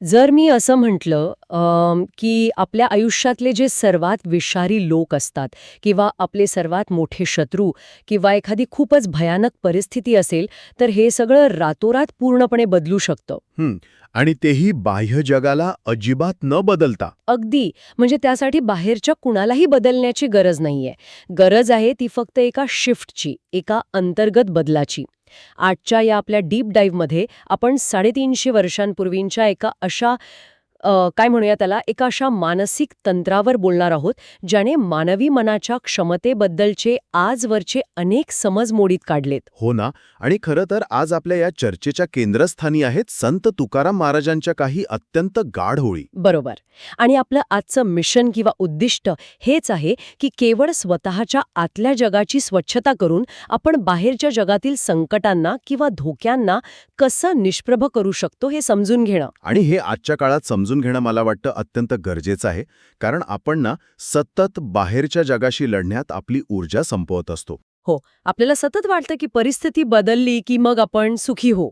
जर मी असं म्हटलं की आपल्या आयुष्यातले जे सर्वात विषारी लोक असतात किंवा आपले सर्वात मोठे शत्रू किंवा एखादी खूपच भयानक परिस्थिती असेल, तर हे सगळं रातोरात पूर्णपणे बदलू शकतं. हं. आणि तेही बाह्य जगाला अजिबात न बदलता. अगदी. म्हणजे त्यासाठी बाहेरच्या कुणालाही बदलण्याची गरज नाहीये. गरज आहे ती फक्त एका शिफ्टची, एका अंतर्गत बदलाची. आजच्या या आपल्या डीप डाईव्हमध्ये आपण 350 वर्षांपूर्वींच्या एका अशा काय म्हणूया त्याला, एका अशा मानसिक तंत्रावर बोलणार आहोत, ज्याने मानवी मनाच्या क्षमतेबद्दलचे आजवरचे अनेक समज मोडीत काढलेत. हो ना. आणि खरं तर आज आपल्या या चर्चेच्या केंद्रस्थानी आहेत संत तुकाराम महाराजांच्या काही अत्यंत गाढ ओळी. बरोबर. आणि आपलं आजचं मिशन किंवा उद्दिष्ट हेच आहे की केवळ स्वतःच्या आतल्या जगाची स्वच्छता करून आपण बाहेरच्या जगातील संकटांना किंवा धोक्यांना कसं निष्प्रभ करू शकतो हे समजून घेणं. आणि हे आजच्या काळात समजून घेणं मला वाटतं अत्यंत गरजेचं आहे, कारण आपण ना सतत बाहेरच्या जगाशी लढण्यात आपली ऊर्जा संपवत असतो. हो, आपल्याला सतत वाटतं की परिस्थिती बदलली की मग आपण सुखी हो.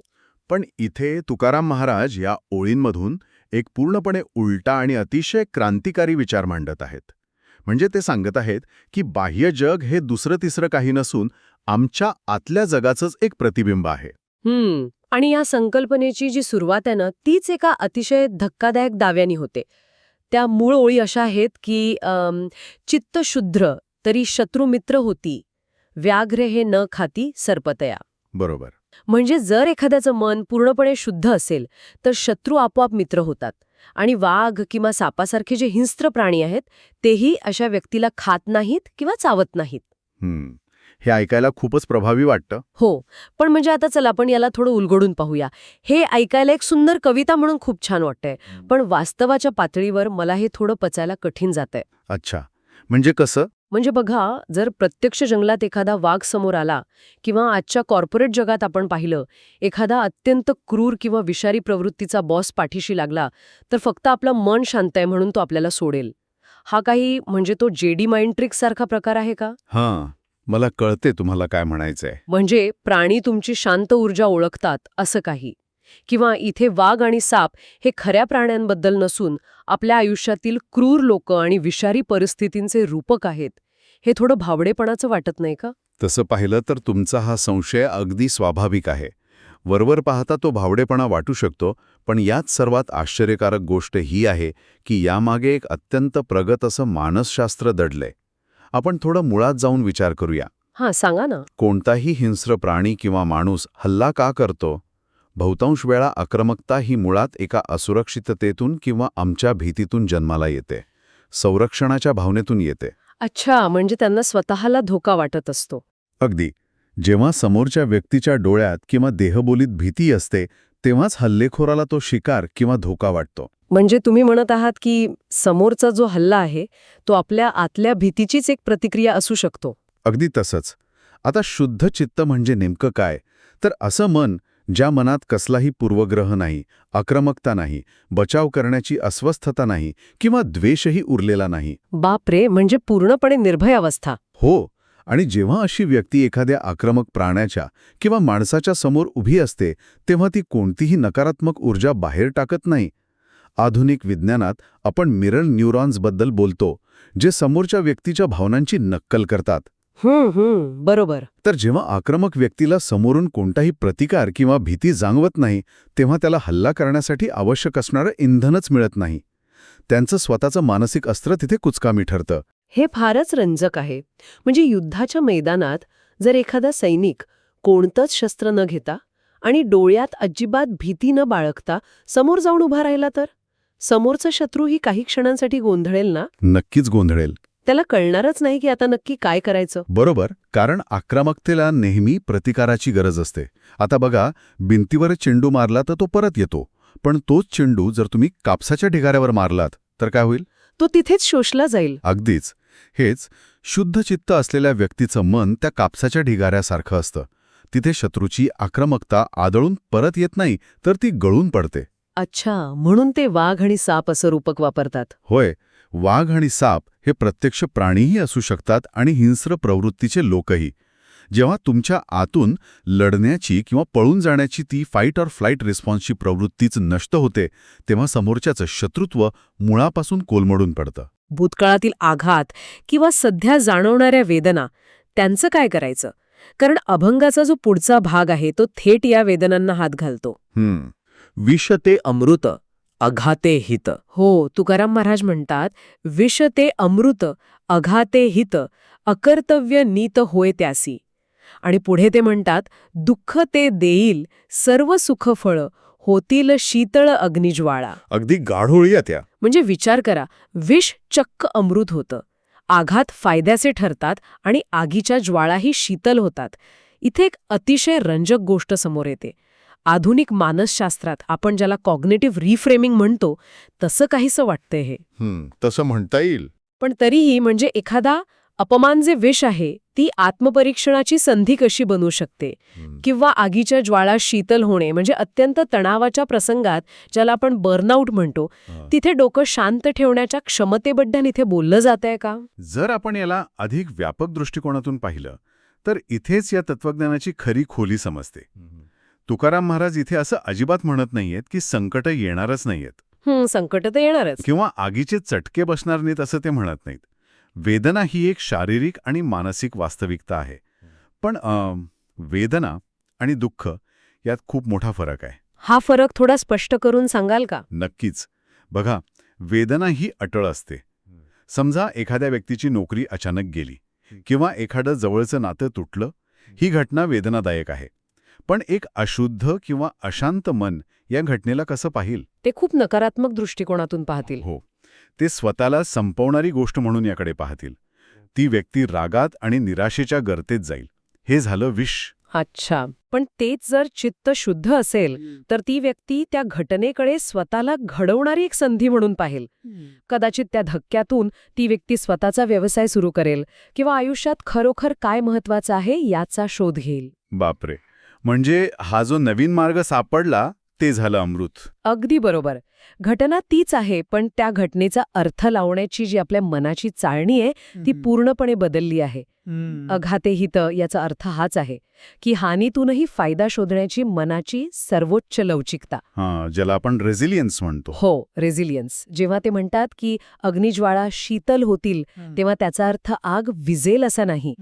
पण इथे तुकाराम महाराज या ओळींमधून एक पूर्णपणे उलटा आणि अतिशय क्रांतिकारी विचार मांडत आहेत. म्हणजे ते सांगत आहेत की बाह्य जग हे दुसरं तिसरं काही नसून आमच्या आतल्या जगाचंच एक प्रतिबिंब आहे. आणि या संकल्पनेची जी सुरुवात आहे ना, तीच एका अतिशय धक्कादायक दाव्यानी होते. त्या मूळ ओळी अशा आहेत की चित्त शुद्र तरी शत्रुमित्र होती, व्याघ्र हे न खाती सर्पतया. बरोबर. म्हणजे जर एखाद्याचं मन पूर्णपणे शुद्ध असेल तर शत्रू आपोआप मित्र होतात. आणि वाघ किंवा सापासारखे जे हिंस्त्र प्राणी आहेत तेही अशा व्यक्तीला खात नाहीत किंवा चावत नाहीत. हं. हे ऐकायला खूपच प्रभावी वाटतं. हो, पण म्हणजे आता चला आपण याला थोडं उलगडून पाहूया. हे ऐकायला एक सुंदर कविता म्हणून खूप छान वाटतंय, पण वास्तवाच्या पातळीवर मला हे थोडं पचायला कठीण जातंय. अच्छा. म्हणजे कसं? म्हणजे बघा, जर प्रत्यक्ष जंगलात एखादा वाघ समोर आला किंवा आजच्या कॉर्पोरेट जगात आपण पाहिलं, एखादा अत्यंत क्रूर किंवा विषारी प्रवृत्तीचा बॉस पाठीशी लागला, तर फक्त आपलं मन शांत आहे म्हणून तो आपल्याला सोडेल. हा काही म्हणजे तो जेडी माइंड ट्रिक सारखा प्रकार आहे का? हां. मला कळते तुम्हाला काय म्हणायचंय. म्हणजे प्राणी तुमची शांत ऊर्जा ओळखतात असं काही. किंवा इथे वाघ आणि साप हे खऱ्या प्राण्यांबद्दल नसून आपल्या आयुष्यातील क्रूर लोक आणि विषारी परिस्थितींचे रूपक आहेत. हे थोडं भावडेपणाचं वाटत नाही का? तसं पाहिलं तर तुमचा हा संशय अगदी स्वाभाविक आहे. वरवर पाहता तो भावडेपणा वाटू शकतो, पण यात सर्वात आश्चर्यकारक गोष्ट ही आहे की यामागे एक अत्यंत प्रगत असं मानसशास्त्र दडलंय. आपण थोडं मुळात जाऊन विचार करूया. हां, सांगा ना. कोणताही हिंस्र प्राणी किंवा माणूस हल्ला का करतो? बहुतांश वेळा आक्रमकता ही मुळात एका असुरक्षिततेतून किंवा आमच्या भीतीतून जन्माला येते. संरक्षणाच्या भावनेतून येते. अच्छा, म्हणजे त्यांना स्वतःला धोका वाटत असतो. अगदी. जेव्हा समोरच्या व्यक्तीच्या डोळ्यात किंवा देहबोलीत भीती असते, तेव्हाच हल्लेखोराला तो शिकार किंवा धोका वाटतो. म्हणजे तुम्ही म्हणत आहात की समोरचा जो हल्ला आहे तो आपल्या आतल्या भीतीचीच एक प्रतिक्रिया असू शकतो. अगदी तसंच. आता शुद्ध चित्त म्हणजे नेमकं काय? तर असं मन ज्या मनात कसलाही पूर्वग्रह नाही, आक्रमकता नाही, बचाव करण्याची अस्वस्थता नाही किंवा द्वेषही उरलेला नाही. बापरे, म्हणजे पूर्णपणे निर्भय अवस्था. हो. आणि जेव्हा अशी व्यक्ती एखाद्या आक्रमक प्राण्याच्या किंवा माणसाच्या समोर उभी असते, तेव्हा ती कोणतीही नकारात्मक ऊर्जा बाहेर टाकत नाही. आधुनिक विज्ञानात आपण मिरर न्यूरॉन्सबद्दल बोलतो, जे समोरच्या व्यक्तीच्या भावनांची नक्कल करतात. बरोबर. तर जेव्हा आक्रमक व्यक्तीला समोरून कोणताही प्रतिकार किंवा भीती जाणवत नाही, तेव्हा त्याला हल्ला करण्यासाठी आवश्यक असणारं इंधनच मिळत नाही. त्यांचं स्वतःचं मानसिक अस्त्र तिथे कुचकामी ठरतं. हे फारच रंजक आहे. म्हणजे युद्धाच्या मैदानात जर एखादा सैनिक कोणतंच शस्त्र न घेता आणि डोळ्यात अजिबात भीती न बाळगता समोर जाऊन उभा राहिला तर समोरचा शत्रूही काही क्षणांसाठी गोंधळेल ना. नक्कीच गोंधळेल. त्याला कळणारच नाही की आता नक्की काय करायचं. बरोबर. कारण आक्रमकतेला नेहमी प्रतिकाराची गरज असते. आता बघा, भिंतीवर चेंडू मारला तर तो परत येतो, पण तोच चेंडू जर तुम्ही कापसाच्या ढिगाऱ्यावर मारलात तर काय होईल? तो तिथेच शोषला जाईल. अगदीच. हेच शुद्ध चित्त असलेल्या व्यक्तीचं मन त्या कापसाच्या ढिगाऱ्यासारखं असतं. तिथे शत्रूची आक्रमकता आदळून परत येत नाही, तर ती गळून पडते. अच्छा, म्हणून ते वाघ आणि साप असं रूपक वापरतात. होय. वाघ आणि साप हे प्रत्यक्ष प्राणीही असू शकतात आणि हिंस्र प्रवृत्तीचे लोकही. जेव्हा तुमच्या आतून लढण्याची किंवा पळून जाण्याची ती फाईट ऑर फ्लाईट रिस्पॉन्सची प्रवृत्तीच नष्ट होते, तेव्हा समोरच्याचं शत्रुत्व मुळापासून कोलमडून पडतं. भूतकाळातील आघात किंवा सध्या जाणवणाऱ्या वेदना त्यांचं काय करायचं? कारण अभंगाचा जो पुढचा भाग आहे तो थेट या वेदनांना हात घालतो. विष ते अमृत अघाते हित. हो, तुकाराम महाराज म्हणतात, विष ते अमृत अघाते हित अकर्तव्य नीत होय त्यासी. आणि पुढे ते म्हणतात, दुःख ते देईल सर्व सुख फळ होतील शीतळ अग्निज्वाळा. अगदी गाढोळी त्या. म्हणजे विचार करा, विष चक्क अमृत होतं, आघात फायद्याचे ठरतात आणि आगीच्या ज्वाळाही शीतल होतात. इथे एक अतिशय रंजक गोष्ट समोर येते. आधुनिक मानसशास्त्रात आपण ज्याला कॉग्निटिव्ह रिफ्रेमिंग म्हणतो तसं काहीसं वाटतंय हे. तसं म्हणता येईल. पण तरीही म्हणजे एखादा अपमान जे विष आहे ती आत्मपरीक्षणाची संधी कशी बनू शकते, किंवा आगीच्या ज्वाळा शीतल होणे म्हणजे अत्यंत तणावाच्या प्रसंगात ज्याला आपण बर्नआउट म्हणतो तिथे डोकं शांत ठेवण्याच्या क्षमतेबद्दल इथे बोललं जातंय का? जर आपण याला अधिक व्यापक दृष्टिकोनातून पाहिलं तर इथेच या तत्वज्ञानाची खरी खोली समजते. तुकाराम महाराज इथे असं अजिबात म्हणत नाहीयेत की संकट येणारच नाहीयेत, संकट तर येणारच, किंवा आगीचे चटके बसणार नाहीत असं ते म्हणत नाहीत. वेदना ही एक शारीरिक आणि मानसिक वास्तविकता आहे. पण वेदना आणि दुःख यात खूप मोठा फरक आहे. हा फरक थोडा स्पष्ट करून सांगाल का? नक्कीच. बघा, वेदना ही अटळ असते. समजा एखाद्या व्यक्तीची नोकरी अचानक गेली किंवा एखादं जवळचं नातं तुटलं, ही घटना वेदनादायक आहे. पण एक अशुद्ध किंवा अशांत मन या घटनेला कसं पाहिल? ते खूप नकारात्मक दृष्टिकोनातून पाहतील. हो, ते स्वतःला संपवणारी गोष्ट म्हणून याकडे पाहतील. ती व्यक्ती रागात आणि निराशेच्या गर्तेत जाईल. हे झालं विष. अच्छा, पण तेच जर चित्त शुद्ध असेल तर ती व्यक्ती त्या घटनेकडे स्वतःला घडवणारी एक संधी म्हणून पाहेल. कदाचित त्या धक्क्यातून ती व्यक्ती स्वतःचा व्यवसाय सुरू करेल किंवा आयुष्यात खरोखर काय महत्वाचं आहे याचा शोध घेईल. बापरे, म्हणजे हा जो नवीन मार्ग सापडला ते झालं अमृत. अगदी बरोबर. घटना तीच आहे, पण त्या घटनेचा अर्थ लावण्याची जी आपल्या मनाची चाळणी आहे ती पूर्णपणे बदलली आहे. अघाते हित याचा अर्थ हाच आहे की हानीतूनही फायदा शोधण्याची मनाची सर्वोच्च लवचिकता. ज्याला आपण रेझिलियन्स म्हणतो. हो, रेझिलियन्स. जेव्हा ते म्हणतात की अग्निज्वाळा शीतल होतील तेव्हा त्याचा अर्थ आग विझेल असा नाही.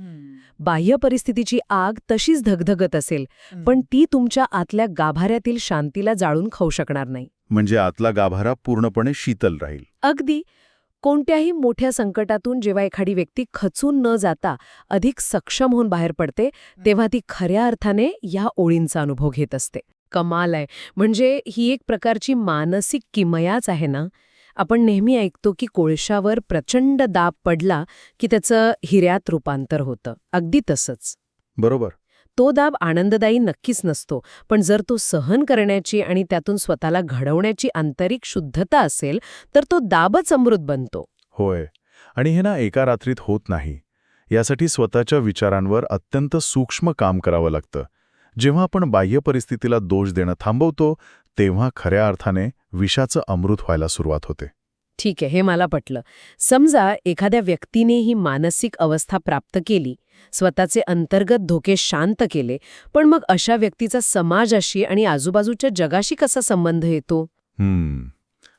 बाह्य परिस्थितीची आग तशीच धगधगत असेल, पण ती तुमच्या आतल्या गाभाऱ्यातील शांतीला जाळून खाऊ शकणार नाही. म्हणजे आतला गाभारा पूर्णपणे शीतल राहील. अगदी. कोणत्याही मोठ्या संकटातून जेव्हा एखादी व्यक्ती खचून न जाता अधिक सक्षम होऊन बाहेर पडते तेव्हा ती खऱ्या अर्थाने या ओळींचा अनुभव घेत असते. कमाल आहे. म्हणजे ही एक प्रकारची मानसिक किमयाच आहे ना. आपण नेहमी ऐकतो की कोळशावर प्रचंड दाब पडला की त्याचं हिऱ्यात रूपांतर होतं. अगदी तसंच. बरोबर. तो दाब आनंददायी नक्कीच नसतो, पण जर तो सहन करण्याची आणि त्यातून स्वतःला घडवण्याची आंतरिक शुद्धता असेल तर तो दाबच अमृत बनतो. होय, आणि हे ना एका रात्रीत होत नाही. यासाठी स्वतःच्या विचारांवर अत्यंत सूक्ष्म काम करावं लागतं. जेव्हा आपण बाह्य परिस्थितीला दोष देणं थांबवतो तेव्हा खऱ्या अर्थाने विषाचं अमृत व्हायला सुरुवात होते. ठीक आहे, हे मला पटलं. समजा एखाद्या व्यक्तीने ही मानसिक अवस्था प्राप्त केली, स्वतःचे अंतर्गत धोके शांत केले, पण मग अशा व्यक्तीचा समाजाशी आणि आजूबाजूच्या जगाशी कसा संबंध येतो?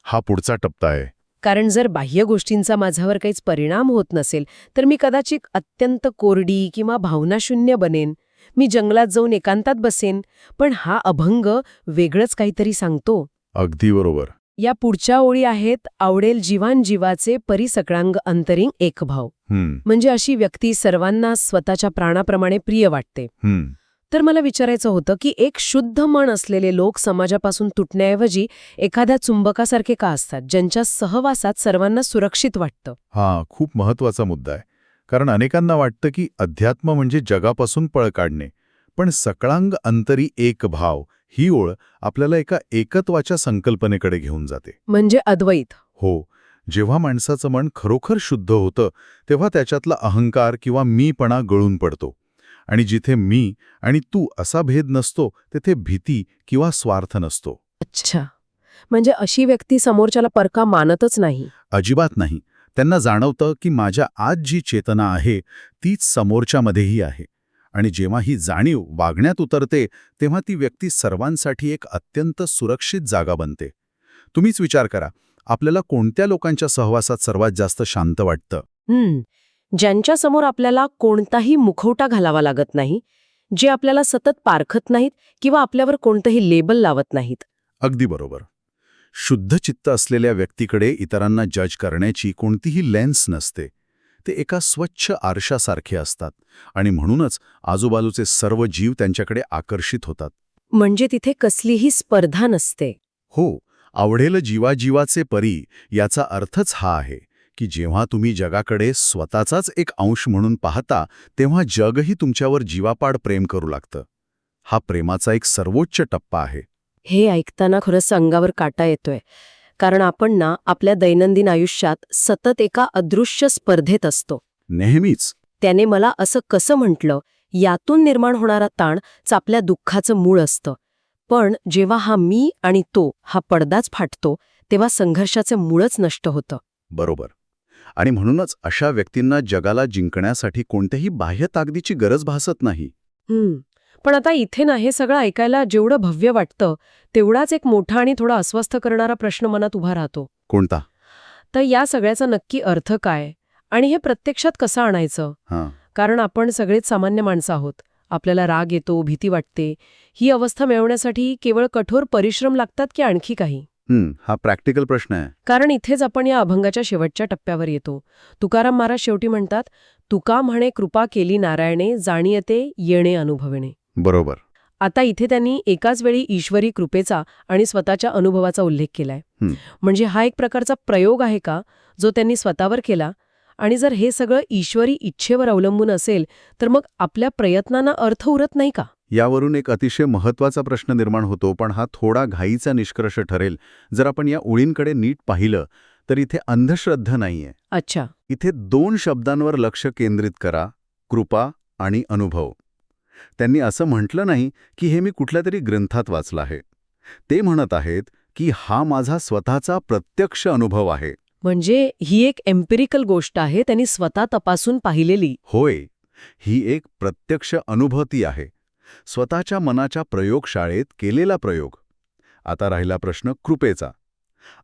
हा पुढचा टप्पा आहे. कारण जर बाह्य गोष्टींचा माझ्यावर काहीच परिणाम होत नसेल तर मी कदाचित अत्यंत कोरडी किंवा भावनाशून्य बनेन. मी जंगलात जाऊन एकांतात बसेन. पण हा अभंग वेगळंच काहीतरी सांगतो. अगदी बरोबर. या पुढच्या ओळी आहेत, आवडेल जीवान जीवाचे परी सकळांग अंतरिंग एक भाव. म्हणजे अशी व्यक्ती सर्वांना स्वतःच्या प्राणाप्रमाणे प्रिय वाटते. तर मला विचारायचं होतं की एक शुद्ध मन असलेले लोक समाजापासून तुटण्याऐवजी एखाद्या चुंबकासारखे का असतात, ज्यांच्या सहवासात सर्वांना सुरक्षित वाटतं? हा खूप महत्वाचा मुद्दा आहे. कारण अनेकांना वाटतं की अध्यात्म म्हणजे जगापासून पळ काढणे, पण सकळांग अंतरी एक भाव ही ओळ आपल्याला एका एकत्वाच्या संकल्पनेकडे घेऊन जाते. म्हणजे अद्वैत. हो, जेव्हा माणसाचं मन खरोखर शुद्ध होतं तेव्हा त्याच्यातला अहंकार किंवा मीपणा गळून पडतो. आणि जिथे मी आणि तू असा भेद नसतो तिथे भीती किंवा स्वार्थ नसतो. अच्छा, म्हणजे अशी व्यक्ती समोरच्याला परका मानतच नाही? अजिबात नाही. त्यांना जाणवतं की माझ्या आत जी चेतना आहे तीच समोरच्यामध्येही आहे आणि जेव्हा ही जाणीव वागण्यात उतरते तेव्हा ती व्यक्ती सर्वांसाठी एक अत्यंत सुरक्षित जागा बनते. तुम्हीच विचार करा, आपल्याला कोणत्या लोकांच्या सहवासात सर्वात जास्त शांत वाटतं? ज्यांच्यासमोर आपल्याला कोणताही मुखवटा घालावा लागत नाही, जे आपल्याला सतत पारखत नाहीत किंवा आपल्यावर कोणतंही लेबल लावत नाहीत. अगदी बरोबर. शुद्ध चित्त असलेल्या व्यक्तीकडे इतरांना जज करण्याची कोणतीही लेन्स नसते. ते एका स्वच्छ आरशासारखे असतात आणि म्हणूनच आजूबाजूचे सर्व जीव त्यांच्याकडे आकर्षित होतात. म्हणजे तिथे कसलीही स्पर्धा नसते. हो, आवडेल जीवाजीवाचे परी याचा अर्थच हा आहे की जेव्हा तुम्ही जगाकडे स्वतःचाच एक अंश म्हणून पाहता तेव्हा जगही तुमच्यावर जीवापाड प्रेम करू लागतं. हा प्रेमाचा एक सर्वोच्च टप्पा आहे. हे ऐकताना खरंच अंगावर काटा येतोय. कारण आपण ना आपल्या दैनंदिन आयुष्यात सतत एका अदृश्य स्पर्धेत असतो. नेहमीच. त्याने मला असं कसं म्हटलं, यातून निर्माण होणारा ताणच आपल्या दुःखाचं मूळ असतं. पण जेव्हा हा मी आणि तो हा पडदाच फाटतो तेव्हा संघर्षाचे मूळच नष्ट होतं. बरोबर. आणि म्हणूनच अशा व्यक्तींना जगाला जिंकण्यासाठी कोणत्याही बाह्य ताकदीची गरज भासत नाही. पण आता इथे ना हे सगळं ऐकायला जेवढं भव्य वाटतं तेवढाच एक मोठा आणि थोडा अस्वस्थ करणारा प्रश्न मनात उभा राहतो. कोणता? तर या सगळ्याचा नक्की अर्थ काय आणि हे प्रत्यक्षात कसं आणायचं? कारण आपण सगळेच सामान्य माणसं आहोत. आपल्याला राग येतो, भीती वाटते. ही अवस्था मिळवण्यासाठी केवळ कठोर परिश्रम लागतात की आणखी काही? हा प्रॅक्टिकल प्रश्न आहे. कारण इथेच आपण या अभंगाच्या शेवटच्या टप्प्यावर येतो. तुकाराम महाराज शेवटी म्हणतात, तुका म्हणे कृपा केली नारायणे, जाणीयते येणे अनुभवणे. बरोबर. आता इथे त्यांनी एकाच वेळी ईश्वरी कृपेचा आणि स्वतःच्या अनुभवाचा उल्लेख केलाय. म्हणजे हा एक प्रकारचा प्रयोग आहे का जो त्यांनी स्वतःवर केला? आणि जर हे सगळं ईश्वरी इच्छेवर अवलंबून असेल तर मग आपल्या प्रयत्नांना अर्थ उरत नाही का? यावरून एक अतिशय महत्त्वाचा प्रश्न निर्माण होतो, पण हा थोडा घाईचा निष्कर्ष ठरेल. जर आपण या ओळींकडे नीट पाहिलं तर इथे अंधश्रद्धा नाहीये. अच्छा. इथे 2 शब्दांवर लक्ष केंद्रित करा, कृपा आणि अनुभव. त्यांनी असं म्हटलं नाही की हे मी कुठल्या तरी ग्रंथात वाचलं आहे. ते म्हणत आहेत की हा माझा स्वतःचा प्रत्यक्ष अनुभव आहे. म्हणजे ही एक एम्पिरिकल गोष्ट आहे, त्यांनी स्वतः तपासून पाहिलेली. होय, ही एक प्रत्यक्ष अनुभूती आहे. स्वतःच्या मनाच्या प्रयोगशाळेत केलेला प्रयोग. आता राहिला प्रश्न कृपेचा.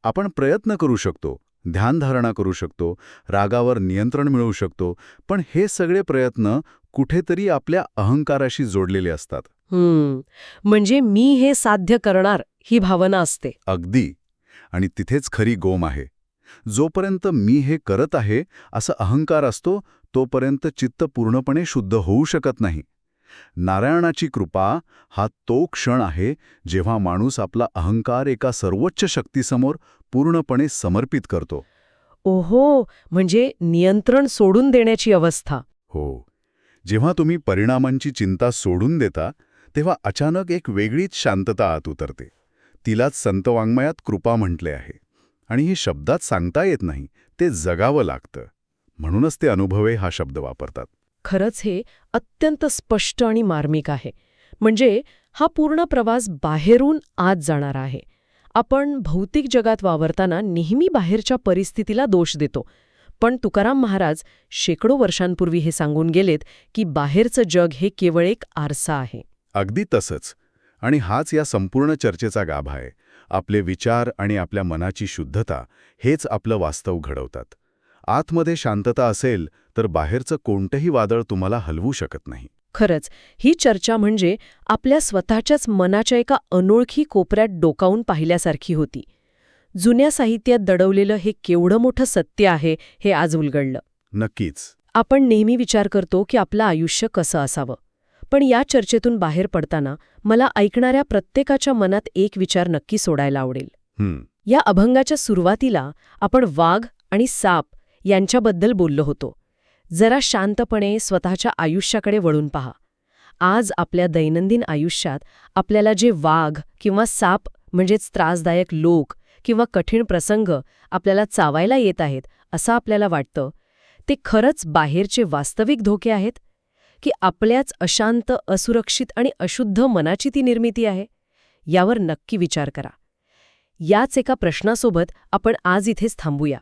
आपण प्रयत्न करू शकतो, ध्यानधारणा करू शकतो, रागावर नियंत्रण मिळवू शकतो, पण हे सगळे प्रयत्न कुठेतरी आपल्या अहंकाराशी जोडलेले असतात. म्हणजे मी हे साध्य करणार ही भावना असते. अगदी. आणि तिथेच खरी गोम आहे. जोपर्यंत मी हे करत आहे असा अहंकार असतो तोपर्यंत चित्त पूर्णपणे शुद्ध होऊ शकत नाही. नारायणाची कृपा हा तो क्षण आहे जेव्हा माणूस आपला अहंकार एका सर्वोच्च शक्तीसमोर पूर्णपणे समर्पित करतो. ओहो, म्हणजे नियंत्रण सोडून देण्याची अवस्था. हो. जेव्हा तुम्ही परिणामांची चिंता सोडून देता तेव्हा अचानक एक वेगळीच शांतता आत उतरते. तिलाच संत वाङ्मयात कृपा म्हटले आहे. आणि हे शब्दात सांगता येत नाही, ते जगावं लागतं. म्हणूनच ते अनुभवे हा शब्द वापरतात. खरंच हे अत्यंत स्पष्ट आणि मार्मिक आहे. म्हणजे हा पूर्ण प्रवास बाहेरून आत जाणारा आहे. आपण भौतिक जगात वावरताना नेहमी बाहेरच्या परिस्थितीला दोष देतो. पण तुकाराम महाराज शेकडो वर्षांपूर्वी हे सांगून गेलेत की बाहेरचं जग हे केवळ एक आरसा आहे. अगदी तसंच. आणि हाच या संपूर्ण चर्चेचा गाभा आहे. आपले विचार आणि आपल्या मनाची शुद्धता हेच आपलं वास्तव घडवतात. आतमध्ये शांतता असेल तर बाहेरचं कोणतंही वादळ तुम्हाला हलवू शकत नाही. खरंच ही चर्चा म्हणजे आपल्या स्वतःच्याच मनाच्या एका अनोळखी कोपऱ्यात डोकावून पाहिल्यासारखी होती. जुन्या साहित्यात दडवलेलं हे केवढं मोठं सत्य आहे हे आज उलगडलं. नक्कीच. आपण नेहमी विचार करतो की आपलं आयुष्य कसं असावं. पण या चर्चेतून बाहेर पडताना मला ऐकणाऱ्या प्रत्येकाच्या मनात एक विचार नक्की सोडायला आवडेल. या अभंगाच्या सुरुवातीला आपण वाघ आणि साप यांच्याबद्दल बोललो होतो. जरा शांतपणे स्वतःच्या आयुष्याकडे वळून पहा. आज आपल्या दैनंदिन आयुष्यात आपल्याला जे वाघ किंवा साप म्हणजेच त्रासदायक लोक किंवा कठीण प्रसंग आपल्याला चावायला येत आहेत असं आपल्याला वाटतं, ते खरंच बाहेरचे वास्तविक धोके आहेत की आपल्याच अशांत, असुरक्षित आणि अशुद्ध मनाची ती निर्मिती आहे? यावर नक्की विचार करा. याच एका प्रश्नासोबत आपण आज इथेच थांबूया.